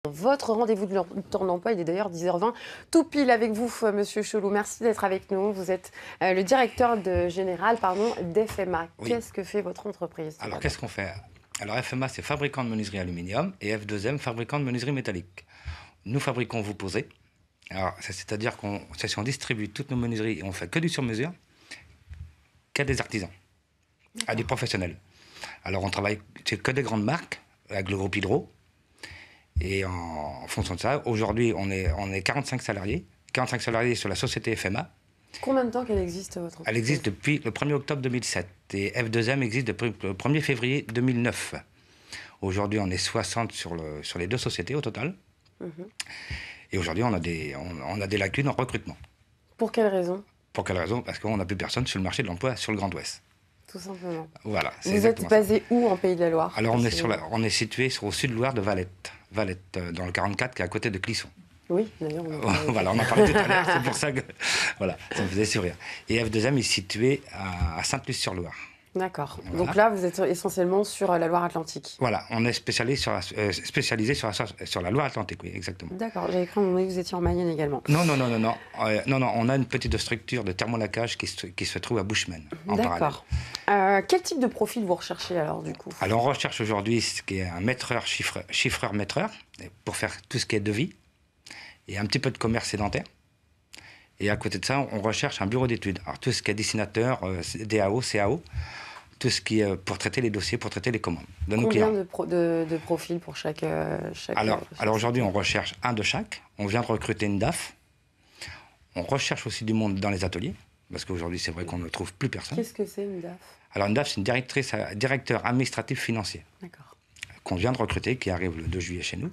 Votre rendez-vous de temps d'emploi, il est d'ailleurs 10h20, tout pile avec vous, Monsieur Chelou. Merci d'être avec nous. Vous êtes le directeur général d'FMA. Oui. Qu'est-ce que fait votre entreprise? Alors, qu'est-ce qu'on fait? Alors, FMA, c'est fabricant de menuiserie aluminium et F2M, fabricant de menuiserie métallique. Nous fabriquons vous posez. Alors, c'est-à-dire qu'on distribue toutes nos menuiseries et on fait que du sur-mesure, qu'à des artisans, à des professionnels. Alors, on travaille que des grandes marques, avec le groupe Hydro. Et en fonction de ça, aujourd'hui, on est 45 salariés. 45 salariés sur la société FMA. Combien de temps qu'elle existe, votre entreprise? Elle existe depuis le 1er octobre 2007. Et F2M existe depuis le 1er février 2009. Aujourd'hui, on est 60 sur les deux sociétés au total. Et aujourd'hui, on a des lacunes en recrutement. Pour quelle raison? Pour quelle raison? Parce qu'on n'a plus personne sur le marché de l'emploi sur le Grand Ouest. Tout simplement. Voilà. Vous êtes basé où en Pays de la Loire? Alors, on est situé au sud-Loire de Valette. Valette, dans le 44, qui est à côté de Clisson. Oui, d'ailleurs, voilà, on en parlait tout à l'heure, c'est pour ça que voilà, ça me faisait sourire. Et F2M est situé à Sainte-Luce-sur-Loire. D'accord. Voilà. Donc là, vous êtes essentiellement sur la Loire-Atlantique. Voilà, on est spécialisé sur la Loire-Atlantique, oui, exactement. D'accord, j'avais cru à un moment que vous étiez en Mayenne également. Non, on a une petite structure de thermolacage qui se trouve à Bushman, en parallèle. D'accord. Quel type de profil vous recherchez alors, du coup? Alors, on recherche aujourd'hui ce qui est un chiffreur-maîtreur, pour faire tout ce qui est devis, et un petit peu de commerce sédentaire. Et à côté de ça, on recherche un bureau d'études. Alors, tout ce qui est dessinateur, DAO, CAO, tout ce qui est pour traiter les dossiers, pour traiter les commandes de nos clients. Combien de profils pour chaque Alors aujourd'hui, on recherche un de chaque. On vient de recruter une DAF. On recherche aussi du monde dans les ateliers, parce qu'aujourd'hui, c'est vrai qu'on ne trouve plus personne. Qu'est-ce que c'est une DAF? Alors une DAF, c'est une directeur administratif financier. D'accord. Qu'on vient de recruter, qui arrive le 2 juillet chez nous.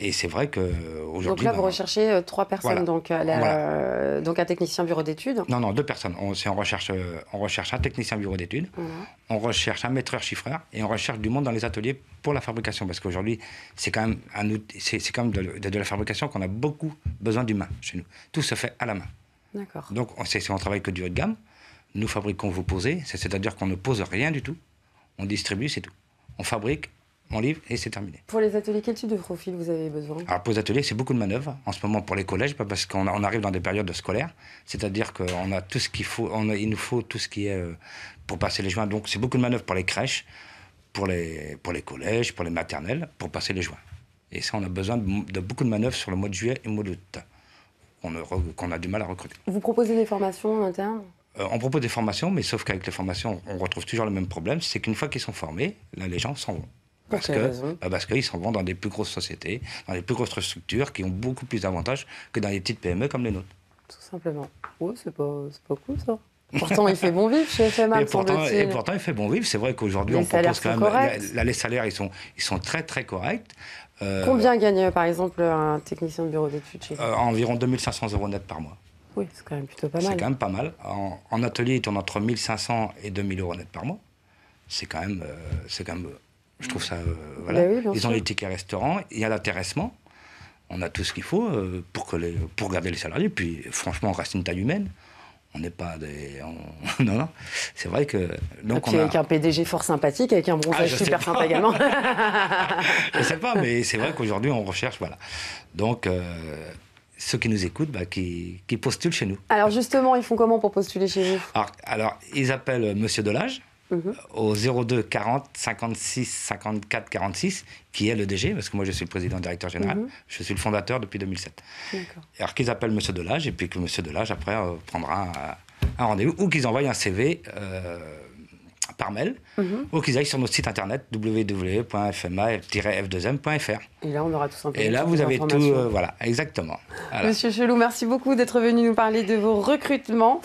Et c'est vrai qu'aujourd'hui... Donc là, vous recherchez 3 personnes, voilà. Donc un technicien bureau d'études? Non, 2 personnes. On recherche un technicien bureau d'études, on recherche un maîtreur-chiffreur, et on recherche du monde dans les ateliers pour la fabrication. Parce qu'aujourd'hui, c'est quand même, de la fabrication qu'on a beaucoup besoin d'humain chez nous. Tout se fait à la main. D'accord. Donc, on travaille que du haut de gamme. Nous fabriquons vous posez, c'est-à-dire qu'on ne pose rien du tout. On distribue, c'est tout. On fabrique, on livre et c'est terminé. Pour les ateliers, quel type de profil vous avez besoin? Alors pour les ateliers, c'est beaucoup de manœuvres. En ce moment, pour les collèges, parce qu'on arrive dans des périodes scolaires. C'est-à-dire qu'on a tout ce qu'il faut, il nous faut tout ce qui est pour passer les joints. Donc c'est beaucoup de manœuvres pour les crèches, pour les collèges, pour les maternelles, pour passer les joints. Et ça, on a besoin de beaucoup de manœuvres sur le mois de juillet et le mois d'août, qu'on a du mal à recruter. Vous proposez des formations en interne? On propose des formations, mais sauf qu'avec les formations, on retrouve toujours le même problème. C'est qu'une fois qu'ils sont formés, là, les gens s'en vont. Parce qu'ils s'en vont dans des plus grosses sociétés, dans des plus grosses structures qui ont beaucoup plus d'avantages que dans les petites PME comme les nôtres. Tout simplement. Oui, c'est pas cool ça. Pourtant, il fait bon vivre chez FMA, et pourtant, il fait bon vivre. C'est vrai qu'aujourd'hui, on propose quand même... Les salaires, ils sont très, très corrects. Combien gagne, par exemple, un technicien de bureau d'études chez vous? Environ 2 500 € net par mois. Oui, c'est quand même plutôt pas mal. C'est quand même pas mal. En atelier, il tourne entre 1 500 et 2 000 € net par mois. C'est quand même... Je trouve ça... voilà. Ben oui, ils ont les tickets restaurants, il y a l'intéressement. On a tout ce qu'il faut pour garder les salariés. Puis, franchement, on reste une taille humaine. On n'est pas des... Non, c'est vrai que... Donc, et puis avec un PDG fort sympathique, avec un bronzage super sympa également. Je sais pas, mais c'est vrai qu'aujourd'hui, on recherche, voilà. Donc, ceux qui nous écoutent, qui postulent chez nous. Alors justement, ils font comment pour postuler chez vous? Alors, ils appellent Monsieur Delage, au 02 40 56 54 46, qui est le DG, parce que moi je suis le président directeur général, je suis le fondateur depuis 2007. Alors qu'ils appellent Monsieur Delage, et puis que Monsieur Delage après prendra un rendez-vous, ou qu'ils envoient un CV par mail, ou qu'ils aillent sur notre site internet www.fma-f2m.fr. Et là on aura tout simplement. Et là vous avez tout, voilà, exactement. Voilà. Monsieur Chelou, merci beaucoup d'être venu nous parler de vos recrutements.